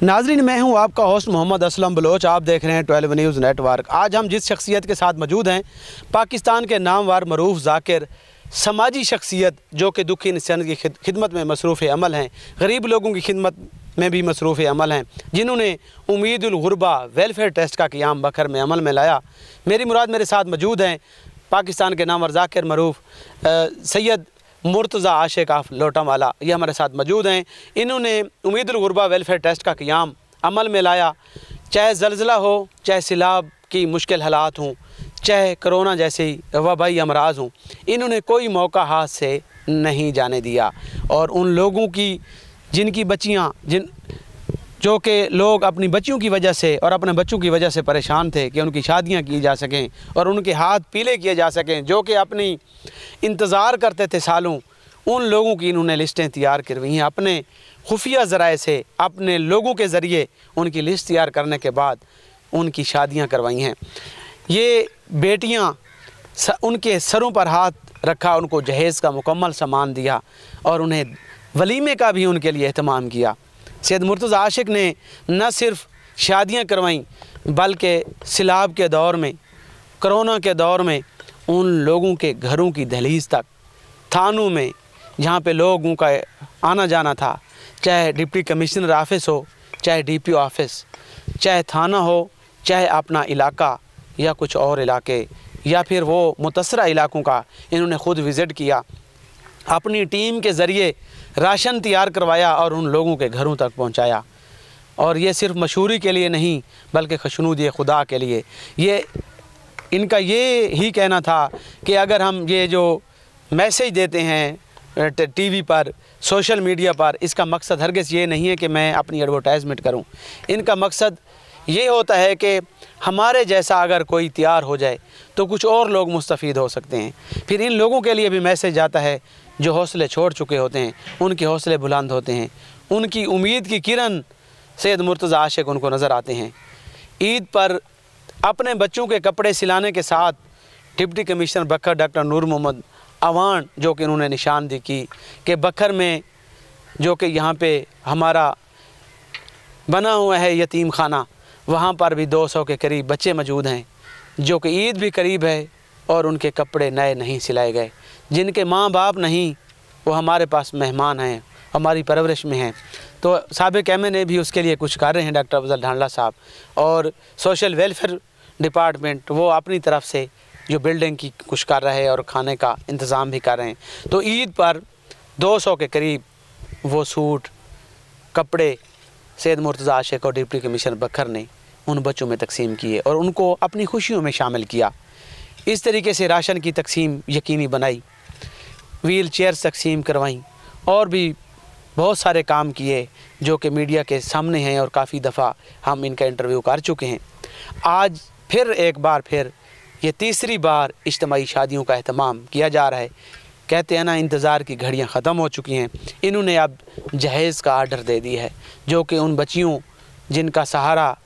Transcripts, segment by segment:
नाज़रीन, मैं हूं आपका होस्ट मोहम्मद असलम बलोच। आप देख रहे हैं 12 न्यूज़ नेटवर्क। आज हम जिस शख्सियत के साथ मौजूद हैं, पाकिस्तान के नामवर मरूफ ज़ाकिर, समाजी शख्सियत जो कि दुखी इंसान की खिदमत में मसरूफ़ अमल हैं, गरीब लोगों की खिदमत में भी मसरूफ़ अमल हैं, जिन्होंने उम्मीदुल गुरबा वेलफेयर ट्रस्ट का क़याम बखर में अमल में लाया। मेरी मुराद मेरे साथ मौजूद हैं पाकिस्तान के नामवर ज़ाकिर मरूफ सैयद मुर्तज़ा आशिक ऑफ लोटावाला, ये हमारे साथ मौजूद हैं। इन्होंने उम्मीदुल गुरबा वेलफेयर ट्रस्ट का क़याम अमल में लाया। चाहे ज़लज़ला हो, चाहे सैलाब की मुश्किल हालात हों, चाहे कोरोना जैसी वबाई अमराज हों, इन्होंने कोई मौका हाथ से नहीं जाने दिया। और उन लोगों की जिनकी बच्चियाँ जो कि लोग अपनी बच्चियों की वजह से और अपने बच्चों की वजह से परेशान थे कि उनकी शादियां की जा सकें और उनके हाथ पीले किए जा सकें, जो कि अपनी इंतज़ार करते थे सालों, उन लोगों की इन्होंने लिस्टें तैयार करवाई हैं। अपने खुफिया ज़राए से, अपने लोगों के ज़रिए उनकी लिस्ट तैयार करने के बाद उनकी शादियाँ करवाई हैं। ये बेटियाँ उनके सरों पर हाथ रखा, उनको जहेज़ का मुकम्मल सामान दिया और उन्हें वलीमे का भी उनके लिए एहतमाम किया। सैयद मुर्तज़ा आशिक ने न सिर्फ शादियां करवाईं, बल्कि सैलाब के दौर में, कोरोना के दौर में उन लोगों के घरों की दहलीज़ तक, थानों में जहाँ पे लोगों का आना जाना था, चाहे डिप्टी कमिश्नर ऑफिस हो, चाहे DPO ऑफिस, चाहे थाना हो, चाहे अपना इलाका या कुछ और इलाके या फिर वो मुतसरा इलाकों का, इन्होंने ख़ुद विज़िट किया, अपनी टीम के ज़रिए राशन तैयार करवाया और उन लोगों के घरों तक पहुंचाया। और ये सिर्फ मशहूरी के लिए नहीं, बल्कि खुशनूदी खुदा के लिए। ये इनका ये ही कहना था कि अगर हम ये जो मैसेज देते हैं TV पर, सोशल मीडिया पर, इसका मकसद हरगिज़ ये नहीं है कि मैं अपनी एडवर्टाइजमेंट करूं। इनका मकसद ये होता है कि हमारे जैसा अगर कोई तैयार हो जाए तो कुछ और लोग मुस्तफ़ीद हो सकते हैं। फिर इन लोगों के लिए भी मैसेज आता है जो हौसले छोड़ चुके होते हैं, उनके हौसले बुलंद होते हैं, उनकी उम्मीद की किरण सैयद मुर्तज़ा आशिक उनको नज़र आते हैं। ईद पर अपने बच्चों के कपड़े सिलाने के साथ डिप्टी कमिश्नर बखर डॉक्टर नूर मोहम्मद अवान, जो कि उन्होंने निशानदी की कि बखर में जो कि यहाँ पे हमारा बना हुआ है यतीम खाना, वहाँ पर भी 200 के करीब बच्चे मौजूद हैं, जो कि ईद भी करीब है और उनके कपड़े नए नहीं सिलाए गए। जिनके माँ बाप नहीं, वो हमारे पास मेहमान हैं, हमारी परवरिश में हैं। तो साबिक़ MA ने भी उसके लिए कुछ कर रहे हैं, डॉक्टर अफजल ढांडला साहब, और सोशल वेलफेयर डिपार्टमेंट वो अपनी तरफ से जो बिल्डिंग की कुछ कर रहे हैं और खाने का इंतज़ाम भी कर रहे हैं। तो ईद पर 200 के करीब वो सूट, कपड़े सैयद मुर्तज़ा आशिक और डिप्टी कमिश्नर बखर ने उन बच्चों में तकसीम किए और उनको अपनी खुशियों में शामिल किया। इस तरीके से राशन की तकसीम यकीनी बनाई, व्हील चेयर्स तकसीम करवाईं और भी बहुत सारे काम किए जो कि मीडिया के सामने हैं और काफ़ी दफ़ा हम इनका इंटरव्यू कर चुके हैं। आज फिर एक बार फिर ये तीसरी बार इज्तिमाई शादियों का एहतमाम किया जा रहा है। कहते हैं ना, इंतज़ार की घड़ियां ख़त्म हो चुकी हैं। इन्होंने अब जहेज़ का आर्डर दे दिया है, जो कि उन बच्चियों जिनका सहारा,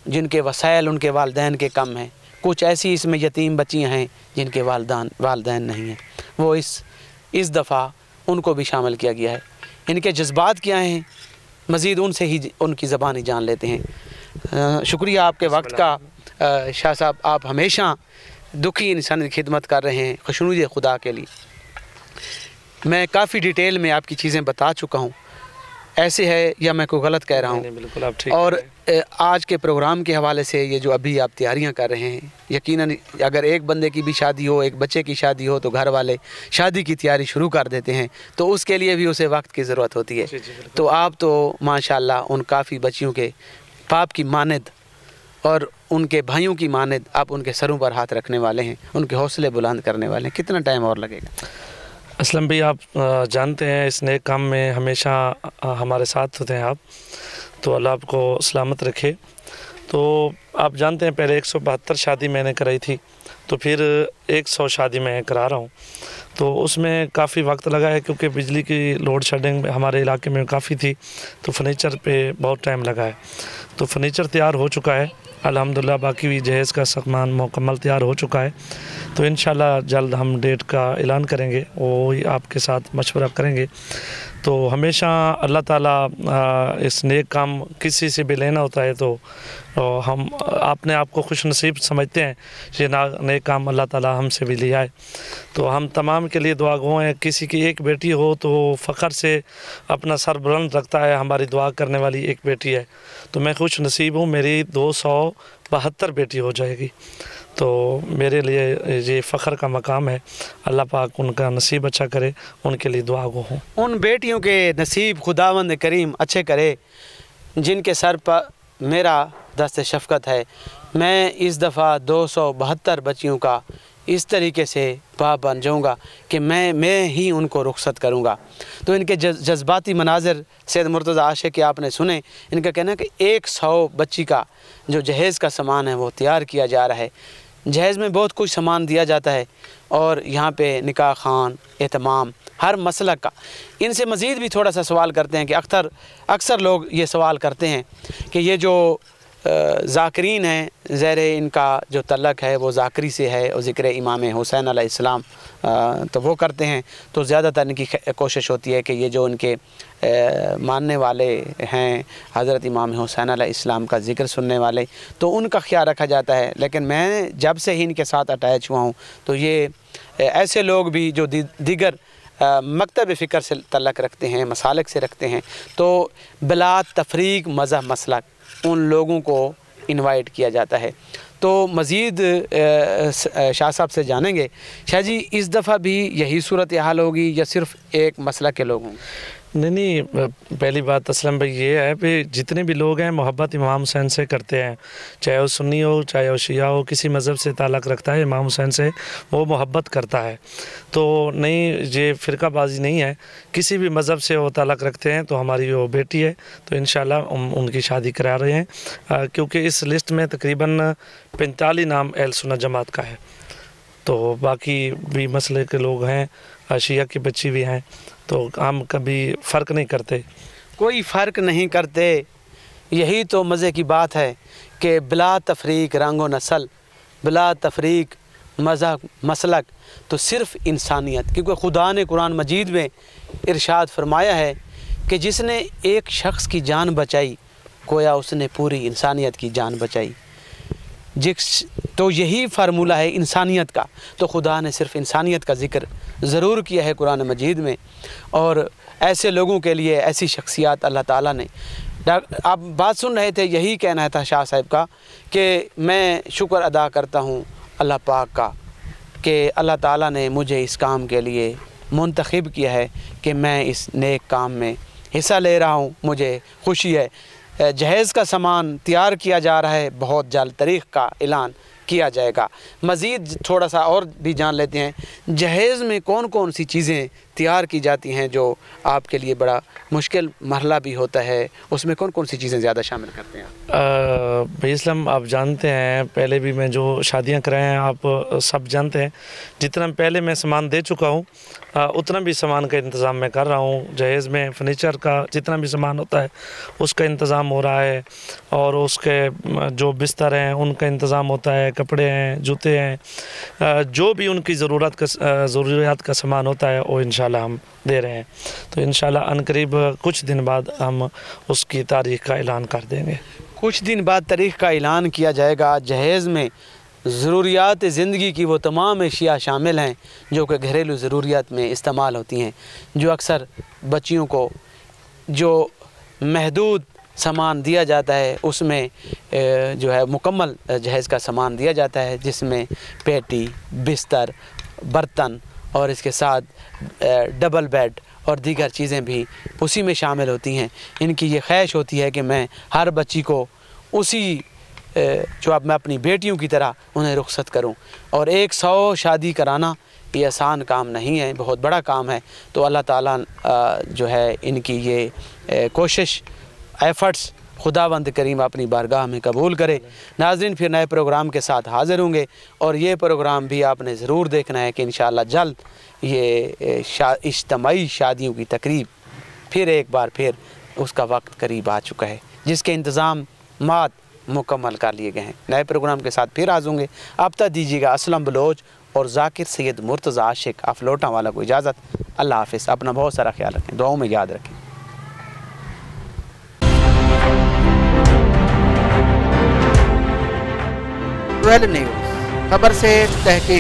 जिनके वसाइल उनके वालिदैन के कम हैं, कुछ ऐसी इसमें यतीम बच्चियाँ हैं जिनके वालिदैन नहीं हैं, वो इस दफ़ा उनको भी शामिल किया गया है। इनके जज्बात क्या हैं, मज़ीद उनसे ही उनकी ज़बानी जान लेते हैं। शुक्रिया आपके वक्त का शाह साहब, आप हमेशा दुखी इंसान की खिदमत कर रहे हैं खुशनूदी खुदा के लिए। मैं काफ़ी डिटेल में आपकी चीज़ें बता चुका हूँ, ऐसे है या मैं कोई गलत कह रहा हूँ? बिल्कुल आप ठीक। और आज के प्रोग्राम के हवाले से ये जो अभी आप तैयारियां कर रहे हैं, यकीनन अगर एक बंदे की भी शादी हो, एक बच्चे की शादी हो, तो घर वाले शादी की तैयारी शुरू कर देते हैं, तो उसके लिए भी उसे वक्त की ज़रूरत होती है। तो आप तो माशाल्लाह उन काफ़ी बच्चियों के बाप की मानद और उनके भाइयों की मानद आप उनके सरों पर हाथ रखने वाले हैं, उनके हौसले बुलंद करने वाले हैं। कितना टाइम और लगेगा? असलम भाई, आप जानते हैं इस नए काम में हमेशा हमारे साथ होते हैं आप, तो अल्लाह आपको सलामत रखे। तो आप जानते हैं पहले 172 शादी मैंने कराई थी, तो फिर 100 शादी मैं करा रहा हूँ। तो उसमें काफ़ी वक्त लगा है क्योंकि बिजली की लोड शेडिंग हमारे इलाके में काफ़ी थी, तो फर्नीचर पे बहुत टाइम लगा है। तो फर्नीचर तैयार हो चुका है अल्हम्दुलिल्लाह, बाकी भी जहेज़ का सामान मुकम्मल तैयार हो चुका है। तो इंशाल्लाह जल्द हम डेट का ऐलान करेंगे, वो आपके साथ मशवरा करेंगे। تو ہمیشہ اللہ تعالیٰ اس نیک کام کسی سے بھی لینا ہوتا ہے تو ہم اپنے آپ کو خوش نصیب سمجھتے ہیں یہ نیک کام اللہ تعالیٰ ہم سے بھی لیا ہے۔ تو ہم تمام کے لیے دعا گو ہیں، کسی کی ایک بیٹی ہو تو فخر سے اپنا سر بلند رکھتا ہے، ہماری دعا کرنے والی ایک بیٹی ہے، تو میں خوش نصیب ہوں، میری 272 بیٹی ہو جائے گی، تو میرے لیے یہ فخر کا مقام ہے۔ اللہ پاک ان کا نصیب اچھا کرے، ان کے لیے دعا گو ہوں۔ ان بیٹیوں کے نصیب خداوند کریم اچھے کرے جن کے سر پر میرا دست شفقت ہے۔ میں اس دفعہ 272 بچیوں کا اس طریقے سے باپ بن جاؤں گا کہ میں ہی ان کو رخصت کروں گا۔ تو ان کے جذباتی مناظر سید مرتضیٰ عاشق کے آپ نے سنے۔ ان کا کہنا ہے کہ 100 بچی کا جو جہیز کا سامان ہے وہ تیار کیا جا رہا ہے۔ جہیز میں بہت کچھ سامان دیا جاتا ہے، اور یہاں پہ نکاح خوان، اہتمام، ہر مسلک کا۔ ان سے مزید بھی تھوڑا سا سوال کرتے ہیں کہ اکثر لوگ یہ سوال کرتے ہیں کہ یہ جو ذاکرین ہیں، زیر ان کا جو تعلق ہے وہ ذاکری سے ہے، اور ذکر امام حسین علیہ السلام تو وہ کرتے ہیں، تو زیادہ تر ان کی کوشش ہوتی ہے کہ یہ جو ان کے ماننے والے ہیں حضرت امام حسین علیہ السلام کا ذکر سننے والے، تو ان کا خیال رکھا جاتا ہے۔ لیکن میں جب سے ہی ان کے ساتھ اٹیچ ہوا ہوں تو یہ ایسے لوگ بھی جو دیگر مکتب فکر سے تعلق رکھتے ہیں، مسالک سے رکھتے ہیں، تو بلا تفریق مذہب مسلک ان لوگوں کو انوائٹ کیا جاتا ہے۔ تو مزید شاہ صاحب سے جانیں گے، شاہ جی اس دفعہ بھی یہی صورتحال ہوگی یا صرف ایک مسلک کے لوگ ہوں گے؟ نہیں، پہلی بات اسلم بھائی یہ ہے کہ جتنے بھی لوگ ہیں محبت امام حسین سے کرتے ہیں، چاہے وہ سنی ہو چاہے وہ شیعہ ہو، کسی مذہب سے تعلق رکھتا ہے امام حسین سے وہ محبت کرتا ہے، تو نہیں یہ فرقہ بازی نہیں ہے، کسی بھی مذہب سے وہ تعلق رکھتے ہیں تو ہماری وہ بیٹی ہے، تو انشاءاللہ ان کی شادی کرا رہے ہیں، کیونکہ اس لسٹ میں تقریباً 45 نام اہل سنت جماعت کا ہے، تو باقی بھی مسئلے کے لوگ ہیں، شیعہ کی بچی بھی ہیں، تو ہم کبھی فرق نہیں کرتے، کوئی فرق نہیں کرتے۔ یہی تو مزے کی بات ہے کہ بلا تفریق رنگ و نسل، بلا تفریق مذہب مسلک، تو صرف انسانیت، کیونکہ خدا نے قرآن مجید میں ارشاد فرمایا ہے کہ جس نے ایک شخص کی جان بچائی گویا اس نے پوری انسانیت کی جان بچائی۔ تو یہی فارمولہ ہے انسانیت کا، تو خدا نے صرف انسانیت کا ذکر ضرور کیا ہے قرآن مجید میں، اور ایسے لوگوں کے لیے ایسی شخصیات اللہ تعالیٰ نے۔ آپ بات سن رہے تھے، یہی کہنا تھا شاہ صاحب کا کہ میں شکر ادا کرتا ہوں اللہ پاک کا کہ اللہ تعالیٰ نے مجھے اس کام کے لیے منتخب کیا ہے کہ میں اس نیک کام میں حصہ لے رہا ہوں، مجھے خوشی ہے۔ جہیز کا سامان تیار کیا جا رہا ہے، بہت جلد تاریخ کا اعلان کیا جائے گا۔ مزید تھوڑا سا اور بھی جان لیتے ہیں، جہیز میں کون کون سی چیزیں تیار کی جاتی ہیں جو آپ کے لیے بڑا مشکل مرحلہ بھی ہوتا ہے، اس میں کون کون سی چیزیں زیادہ شامل کرتے ہیں؟ بھائی اسلام آپ جانتے ہیں، پہلے بھی میں جو شادیاں کرائے ہیں آپ سب جانتے ہیں، جتنا پہلے میں سامان دے چکا ہوں اتنا بھی سامان کا انتظام میں کر رہا ہوں۔ جہیز میں فرنیچر کا جتنا بھی سامان ہوتا ہے اس کا انتظام ہو رہا ہے، اور اس کے جو بستر ہیں ان کا انتظام ہوتا ہے، کپڑے ہیں، جوتے ہیں، جو بھی ان کی ضروریات کا سامان ہوتا ہے وہ انشاءاللہ ہم دے رہے ہیں، تو انشاءاللہ عنقریب کچھ دن بعد ہم اس کی تاریخ کا اعلان کر دیں گے۔ کچھ دن بعد تاریخ کا اعلان کیا جائے گا۔ جہیز میں ضروریات زندگی کی وہ تمام اشیاء شامل ہیں جو کہ گھریلو ضروریات میں استعمال ہوتی ہیں، جو اکثر بچیوں کو جو محدود سامان دیا جاتا ہے اس میں جو ہے مکمل جہیز کا سامان دیا جاتا ہے، جس میں پیٹی، بستر، برتن اور اس کے ساتھ ڈبل بیڈ اور دیگر چیزیں بھی اسی میں شامل ہوتی ہیں۔ ان کی یہ خواہش ہوتی ہے کہ میں ہر بچی کو اسی جو اب میں اپنی بیٹیوں کی طرح انہیں رخصت کروں، اور 100 شادی کرانا یہ آسان کام نہیں ہے، بہت بڑا کام ہے، تو اللہ تعالیٰ جو ہے ان کی یہ کوشش ایفرٹس خداوند کریم اپنی بارگاہ میں قبول کرے۔ ناظرین پھر نئے پروگرام کے ساتھ حاضر ہوں گے، اور یہ پروگرام بھی آپ نے ضرور دیکھنا ہے کہ انشاءاللہ جلد یہ اجتماعی شادیوں کی تقریب پھر ایک بار پھر اس کا وقت قریب آ چکا ہے، جس کے انتظامات مکمل کر لیے گئے ہیں۔ نئے پروگرام کے ساتھ پھر حاضر ہوں گے، اب تک دیجیے گا اسلم بلوچ اور ذاکر سید مرتضیٰ عاشق افلوٹا والا کو اجازت۔ اللہ حافظ. اپنا بہت سارا خیال رکھیں, دعاؤں میں یاد رکھیں. 12 نیوز خبر سے تحقیق.